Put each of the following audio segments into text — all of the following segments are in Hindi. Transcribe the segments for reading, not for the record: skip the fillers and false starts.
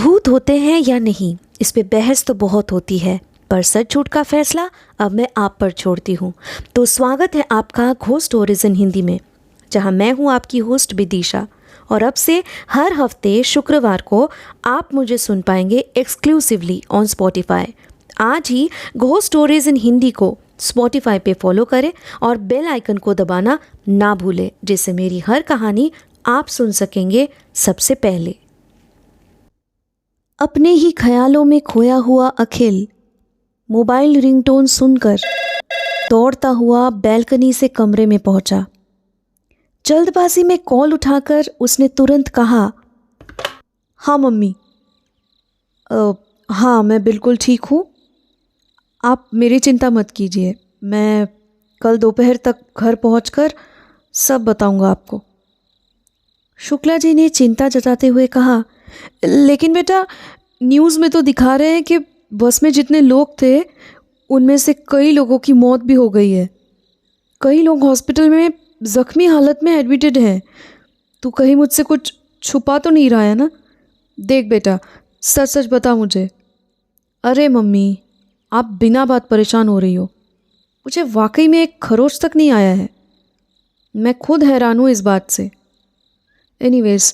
भूत होते हैं या नहीं, इस पे बहस तो बहुत होती है, पर सच झूठ का फैसला अब मैं आप पर छोड़ती हूँ। तो स्वागत है आपका घोस्ट स्टोरीज इन हिंदी में, जहाँ मैं हूँ आपकी होस्ट विदिशा। और अब से हर हफ्ते शुक्रवार को आप मुझे सुन पाएंगे एक्सक्लूसिवली ऑन स्पॉटिफाई। आज ही घोस्ट स्टोरीज इन हिंदी को स्पॉटिफाई पे फॉलो करें और बेल आइकन को दबाना ना भूलें, जिससे मेरी हर कहानी आप सुन सकेंगे सबसे पहले। अपने ही ख्यालों में खोया हुआ अखिल मोबाइल रिंगटोन सुनकर दौड़ता हुआ बैल्कनी से कमरे में पहुंचा। जल्दबाजी में कॉल उठाकर उसने तुरंत कहा, हाँ मम्मी। हाँ मैं बिल्कुल ठीक हूँ, आप मेरी चिंता मत कीजिए, मैं कल दोपहर तक घर पहुंचकर सब बताऊंगा आपको। शुक्ला जी ने चिंता जताते हुए कहा, लेकिन बेटा न्यूज़ में तो दिखा रहे हैं कि बस में जितने लोग थे उनमें से कई लोगों की मौत भी हो गई है, कई लोग हॉस्पिटल में ज़ख्मी हालत में एडमिटेड हैं। तू कहीं मुझसे कुछ छुपा तो नहीं रहा है ना? देख बेटा, सच सच बता मुझे। अरे मम्मी, आप बिना बात परेशान हो रही हो, मुझे वाकई में एक खरोच तक नहीं आया है, मैं खुद हैरान हूँ इस बात से। एनीवेज,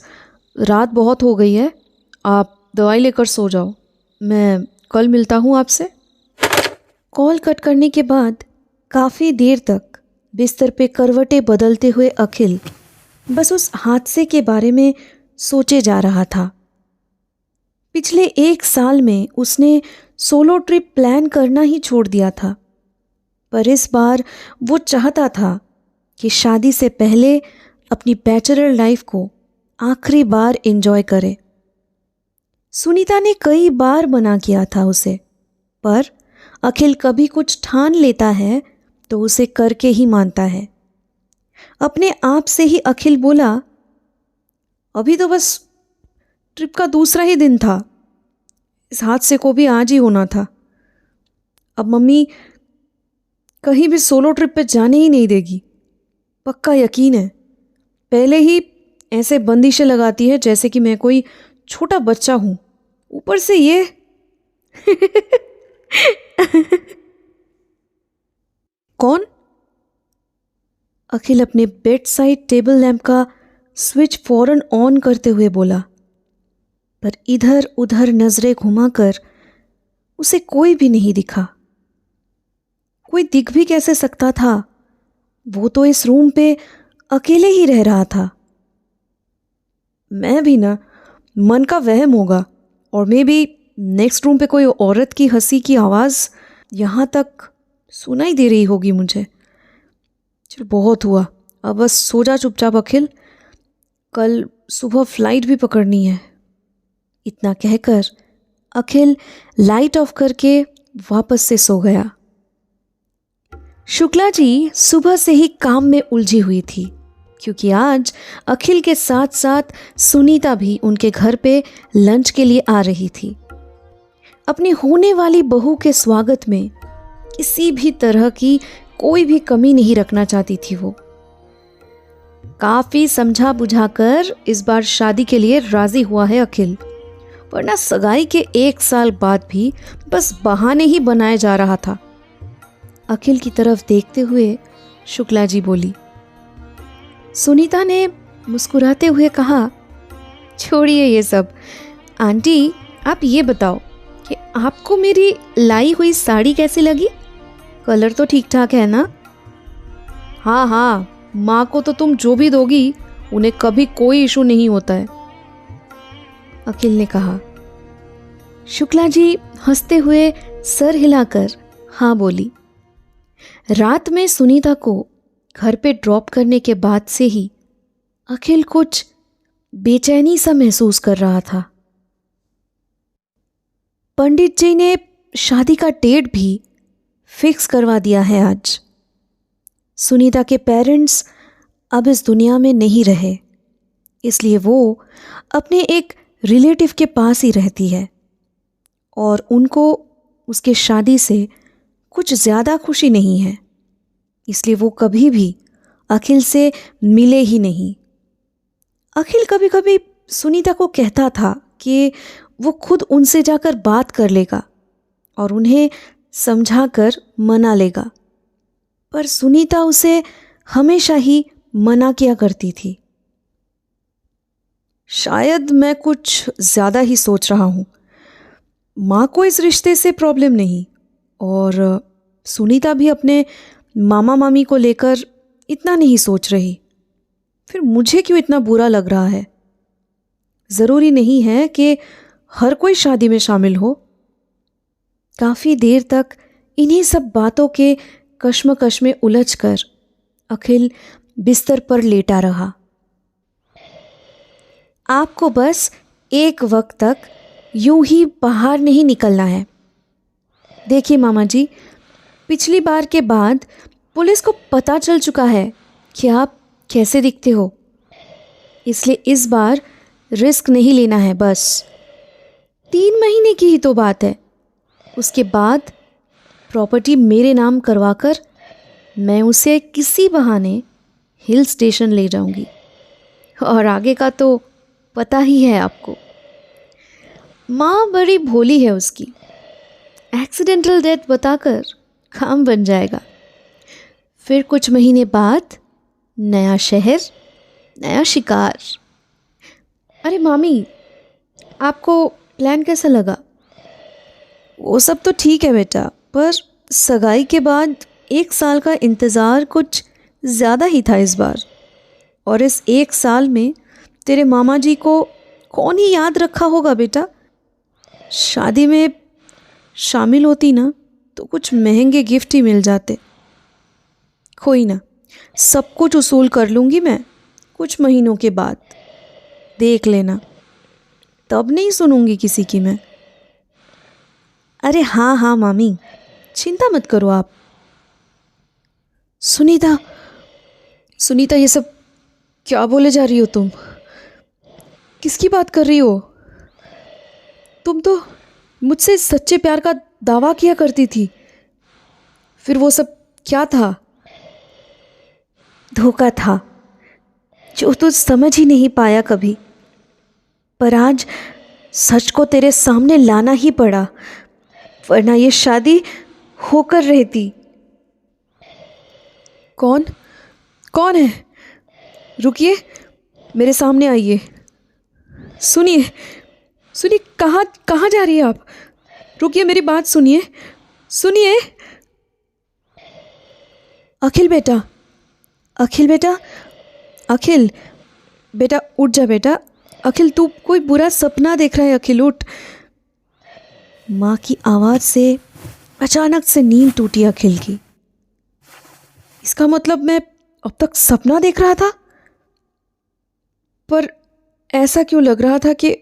रात बहुत हो गई है, आप दवाई लेकर सो जाओ, मैं कल मिलता हूँ आपसे। कॉल कट करने के बाद काफ़ी देर तक बिस्तर पे करवटें बदलते हुए अखिल बस उस हादसे के बारे में सोचे जा रहा था। पिछले 1 साल में उसने सोलो ट्रिप प्लान करना ही छोड़ दिया था, पर इस बार वो चाहता था कि शादी से पहले अपनी बैचलर लाइफ को आखिरी बार एंजॉय करे। सुनीता ने कई बार मना किया था उसे, पर अखिल कभी कुछ ठान लेता है तो उसे करके ही मानता है। अपने आप से ही अखिल बोला, अभी तो बस ट्रिप का दूसरा ही दिन था, इस हादसे को भी आज ही होना था। अब मम्मी कहीं भी सोलो ट्रिप पे जाने ही नहीं देगी, पक्का यकीन है। पहले ही ऐसे बंदिशें लगाती है जैसे कि मैं कोई छोटा बच्चा हूँ, ऊपर से ये कौन? अखिल अपने बेड साइड टेबल लैंप का स्विच फौरन ऑन करते हुए बोला, पर इधर उधर नजरें घुमाकर उसे कोई भी नहीं दिखा। कोई दिख भी कैसे सकता था, वो तो इस रूम पे अकेले ही रह रहा था। मैं भी ना, मन का वहम होगा, और मे बी नेक्स्ट रूम पे कोई औरत की हंसी की आवाज़ यहाँ तक सुनाई दे रही होगी मुझे। चल बहुत हुआ, अब बस सो जा चुपचाप अखिल, कल सुबह फ्लाइट भी पकड़नी है। इतना कहकर अखिल लाइट ऑफ करके वापस से सो गया। शुक्ला जी सुबह से ही काम में उलझी हुई थी, क्योंकि आज अखिल के साथ साथ सुनीता भी उनके घर पे लंच के लिए आ रही थी। अपनी होने वाली बहू के स्वागत में किसी भी तरह की कोई भी कमी नहीं रखना चाहती थी वो। काफी समझा बुझाकर इस बार शादी के लिए राजी हुआ है अखिल, वरना सगाई के 1 साल बाद भी बस बहाने ही बनाया जा रहा था। अखिल की तरफ देखते हुए शुक्ला जी बोली। सुनीता ने मुस्कुराते हुए कहा, छोड़िए ये सब, आंटी आप ये बताओ कि आपको मेरी लाई हुई साड़ी कैसी लगी? कलर तो ठीक ठाक है ना? हाँ हाँ, माँ को तो तुम जो भी दोगी उन्हें कभी कोई इशू नहीं होता है, अखिल ने कहा। शुक्ला जी हंसते हुए सर हिलाकर हाँ बोली। रात में सुनीता को घर पे ड्रॉप करने के बाद से ही अखिल कुछ बेचैनी सा महसूस कर रहा था। पंडित जी ने शादी का डेट भी फिक्स करवा दिया है आज। सुनीता के पेरेंट्स अब इस दुनिया में नहीं रहे, इसलिए वो अपने एक रिलेटिव के पास ही रहती है, और उनको उसके शादी से कुछ ज़्यादा खुशी नहीं है, इसलिए वो कभी भी अखिल से मिले ही नहीं। अखिल कभी कभी सुनीता को कहता था कि वो खुद उनसे जाकर बात कर लेगा और उन्हें समझाकर मना लेगा। पर सुनीता उसे हमेशा ही मना किया करती थी। शायद मैं कुछ ज़्यादा ही सोच रहा हूँ। माँ को इस रिश्ते से प्रॉब्लम नहीं, और सुनीता भी अपने मामा मामी को लेकर इतना नहीं सोच रही। फिर मुझे क्यों इतना बुरा लग रहा है? ज़रूरी नहीं है कि हर कोई शादी में शामिल हो। काफ़ी देर तक इन्हीं सब बातों के कश्मकश में उलझकर अखिल बिस्तर पर लेटा रहा। आपको बस एक वक्त तक यूं ही बाहर नहीं निकलना है। देखिए मामा जी, पिछली बार के बाद पुलिस को पता चल चुका है कि आप कैसे दिखते हो, इसलिए इस बार रिस्क नहीं लेना है। बस 3 महीने की ही तो बात है। उसके बाद प्रॉपर्टी मेरे नाम करवाकर मैं उसे किसी बहाने हिल स्टेशन ले जाऊंगी, और आगे का तो पता ही है आपको। माँ बड़ी भोली है उसकी, एक्सीडेंटल डेथ बताकर काम बन जाएगा। फिर कुछ महीने बाद नया शहर, नया शिकार। अरे मामी, आपको प्लान कैसा लगा? वो सब तो ठीक है बेटा, पर सगाई के बाद 1 साल का इंतज़ार कुछ ज़्यादा ही था इस बार। और इस 1 साल में तेरे मामा जी को कौन ही याद रखा होगा बेटा? शादी में शामिल होती ना तो कुछ महंगे गिफ्ट ही मिल जाते। कोई ना, सब कुछ उसूल कर लूँगी मैं कुछ महीनों के बाद, देख लेना। तब नहीं सुनूंगी किसी की मैं। अरे हाँ हाँ मामी, चिंता मत करो आप। सुनीता, सुनीता, ये सब क्या बोले जा रही हो तुम? किसकी बात कर रही हो? तुम तो मुझसे सच्चे प्यार का दावा किया करती थी। फिर वो सब क्या था? धोखा था जो तू समझ ही नहीं पाया कभी। पर आज सच को तेरे सामने लाना ही पड़ा, वरना ये शादी होकर रहती। कौन कौन है? रुकिए, मेरे सामने आइए। सुनिए सुनिए, कहाँ कहाँ जा रही है आप? रुकिए, मेरी बात सुनिए सुनिए। अखिल बेटा, अखिल बेटा, अखिल बेटा, उठ जा बेटा। अखिल, तू कोई बुरा सपना देख रहा है। अखिल उठ। माँ की आवाज़ से अचानक से नींद टूटी अखिल की। इसका मतलब मैं अब तक सपना देख रहा था? पर ऐसा क्यों लग रहा था कि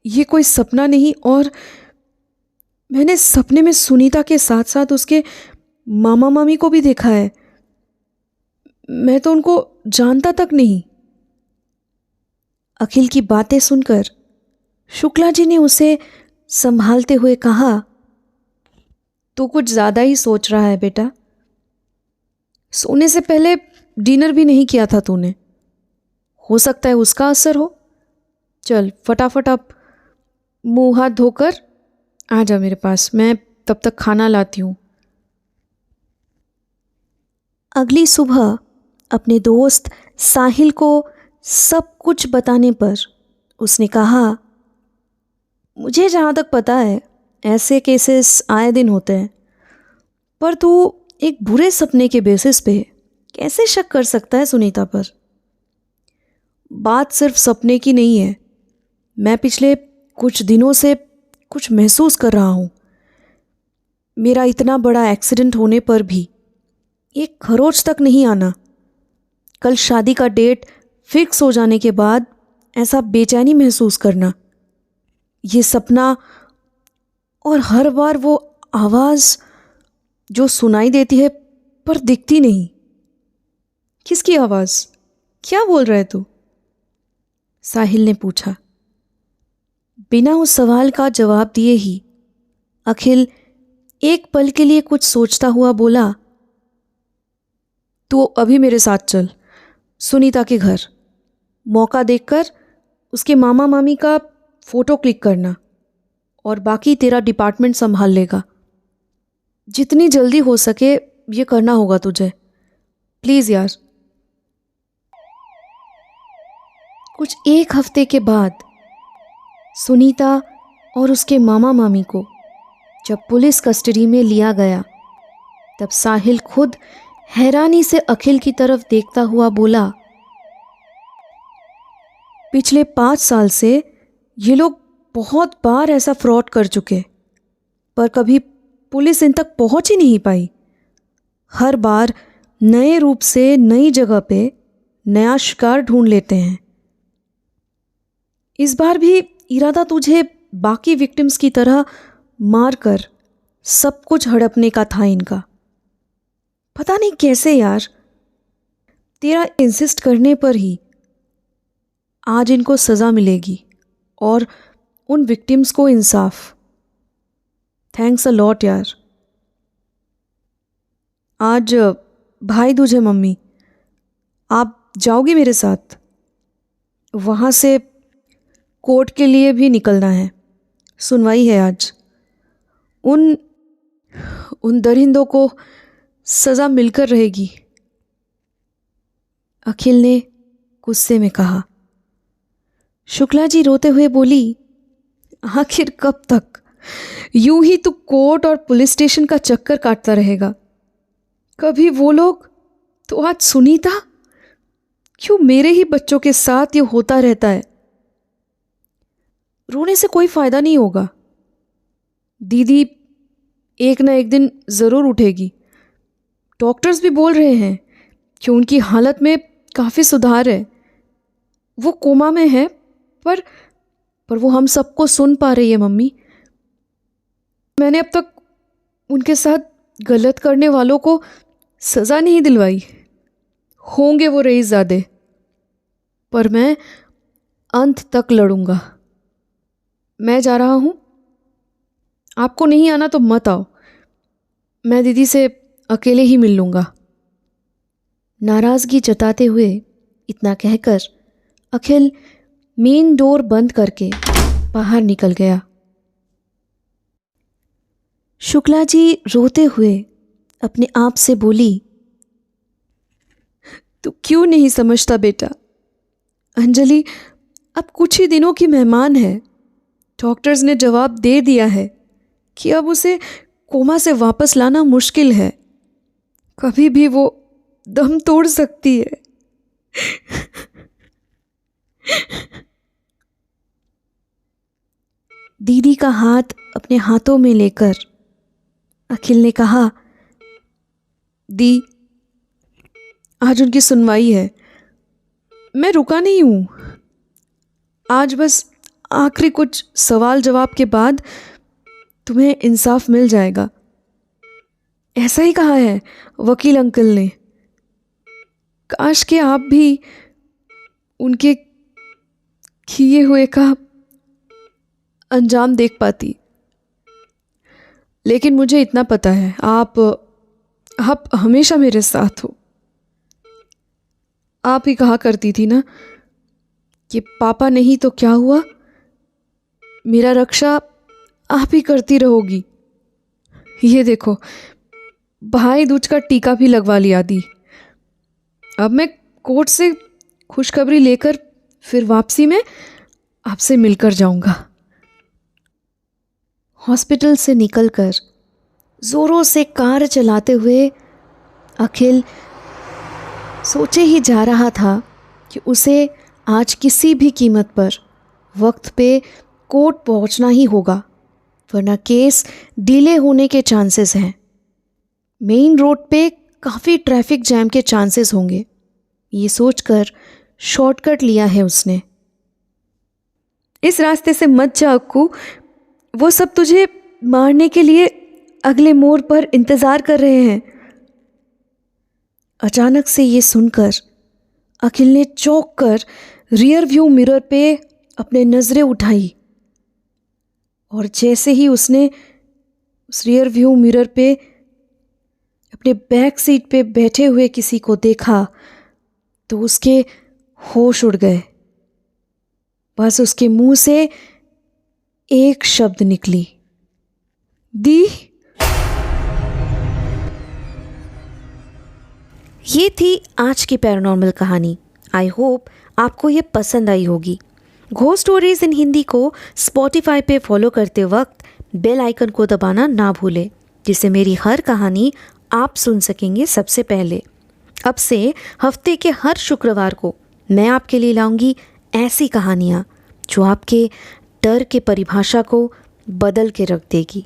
ये कोई सपना नहीं, और मैंने सपने में सुनीता के साथ साथ उसके मामा मामी को भी देखा है। मैं तो उनको जानता तक नहीं। अखिल की बातें सुनकर शुक्ला जी ने उसे संभालते हुए कहा, तू कुछ ज़्यादा ही सोच रहा है बेटा। सोने से पहले डिनर भी नहीं किया था तूने, हो सकता है उसका असर हो। चल फटाफट अब मुंह हाथ धोकर आ जा मेरे पास, मैं तब तक खाना लाती हूँ। अगली सुबह अपने दोस्त साहिल को सब कुछ बताने पर उसने कहा, मुझे जहाँ तक पता है ऐसे केसेस आए दिन होते हैं, पर तू एक बुरे सपने के बेसिस पे कैसे शक कर सकता है सुनीता पर? बात सिर्फ सपने की नहीं है। मैं पिछले कुछ दिनों से कुछ महसूस कर रहा हूँ। मेरा इतना बड़ा एक्सीडेंट होने पर भी एक खरोच तक नहीं आना। कल शादी का डेट फिक्स हो जाने के बाद ऐसा बेचैनी महसूस करना, ये सपना, और हर बार वो आवाज़ जो सुनाई देती है पर दिखती नहीं। किसकी आवाज़? क्या बोल रहा है तू? साहिल ने पूछा। बिना उस सवाल का जवाब दिए ही अखिल एक पल के लिए कुछ सोचता हुआ बोला, तू अभी मेरे साथ चल सुनीता के घर। मौका देखकर उसके मामा मामी का फ़ोटो क्लिक करना, और बाकी तेरा डिपार्टमेंट संभाल लेगा। जितनी जल्दी हो सके ये करना होगा तुझे, प्लीज़ यार। कुछ एक हफ्ते के बाद सुनीता और उसके मामा मामी को जब पुलिस कस्टडी में लिया गया, तब साहिल खुद हैरानी से अखिल की तरफ देखता हुआ बोला, पिछले 5 साल से ये लोग बहुत बार ऐसा फ्रॉड कर चुके, पर कभी पुलिस इन तक पहुंच ही नहीं पाई। हर बार नए रूप से नई जगह पे नया शिकार ढूंढ लेते हैं। इस बार भी इरादा तुझे बाकी विक्टिम्स की तरह मार कर सब कुछ हड़पने का था इनका। पता नहीं कैसे यार, तेरा इंसिस्ट करने पर ही आज इनको सज़ा मिलेगी और उन विक्टिम्स को इंसाफ। थैंक्स अ लॉट यार। आज भाई दूज है मम्मी, आप जाओगी मेरे साथ? वहाँ से कोर्ट के लिए भी निकलना है, सुनवाई है आज। उन दरिंदों को सज़ा मिलकर रहेगी, अखिल ने गुस्से में कहा। शुक्ला जी रोते हुए बोली, आखिर कब तक यूं ही तू कोर्ट और पुलिस स्टेशन का चक्कर काटता रहेगा? कभी वो लोग तो आज सुनीता, क्यों मेरे ही बच्चों के साथ ये होता रहता है? रोने से कोई फायदा नहीं होगा। दीदी एक ना एक दिन ज़रूर उठेगी। डॉक्टर्स भी बोल रहे हैं कि उनकी हालत में काफ़ी सुधार है। वो कोमा में है, पर वो हम सबको सुन पा रही है मम्मी। मैंने अब तक उनके साथ गलत करने वालों को सज़ा नहीं दिलवाई। होंगे वो रईसज़ादे, पर मैं अंत तक लड़ूंगा। मैं जा रहा हूँ, आपको नहीं आना तो मत आओ, मैं दीदी से अकेले ही मिल लूँगा। नाराज़गी जताते हुए इतना कहकर अखिल मेन डोर बंद करके बाहर निकल गया। शुक्ला जी रोते हुए अपने आप से बोली, तू क्यों नहीं समझता बेटा? अंजलि अब कुछ ही दिनों की मेहमान है। डॉक्टर्स ने जवाब दे दिया है कि अब उसे कोमा से वापस लाना मुश्किल है। कभी भी वो दम तोड़ सकती है। दीदी का हाथ अपने हाथों में लेकर अखिल ने कहा, दी आज उनकी सुनवाई है, मैं रुका नहीं हूँ। आज बस आखिरी कुछ सवाल जवाब के बाद तुम्हें इंसाफ मिल जाएगा, ऐसा ही कहा है वकील अंकल ने। काश कि आप भी उनके किए हुए का अंजाम देख पाती। लेकिन मुझे इतना पता है, आप हमेशा मेरे साथ हो। आप ही कहा करती थी ना कि पापा नहीं तो क्या हुआ, मेरा रक्षा आप ही करती रहोगी। ये देखो, भाई दूज का टीका भी लगवा लिया दी। अब मैं कोर्ट से खुशखबरी लेकर फिर वापसी में आपसे मिलकर जाऊंगा। हॉस्पिटल से निकलकर जोरों से कार चलाते हुए अखिल सोचे ही जा रहा था कि उसे आज किसी भी कीमत पर वक्त पे कोर्ट पहुंचना ही होगा, वरना केस डिले होने के चांसेस हैं। मेन रोड पे काफ़ी ट्रैफिक जैम के चांसेस होंगे। ये सोचकर शॉर्टकट लिया है उसने। इस रास्ते से मत जा अक्कू, वो सब तुझे मारने के लिए अगले मोड़ पर इंतज़ार कर रहे हैं। अचानक से ये सुनकर अखिल ने चौंक कर रियर व्यू मिरर पे अपने नज़रें उठाई, और जैसे ही उसने उस रियर व्यू मिरर पे अपने बैक सीट पे बैठे हुए किसी को देखा तो उसके होश उड़ गए। बस उसके मुंह से एक शब्द निकली, दी। ये थी आज की पैरानॉर्मल कहानी। आई होप आपको ये पसंद आई होगी। घोस्ट स्टोरीज इन हिंदी को स्पॉटिफाई पे फॉलो करते वक्त बेल आइकन को दबाना ना भूलें, जिससे मेरी हर कहानी आप सुन सकेंगे सबसे पहले। अब से हफ्ते के हर शुक्रवार को मैं आपके लिए लाऊंगी ऐसी कहानियाँ जो आपके डर के परिभाषा को बदल के रख देगी।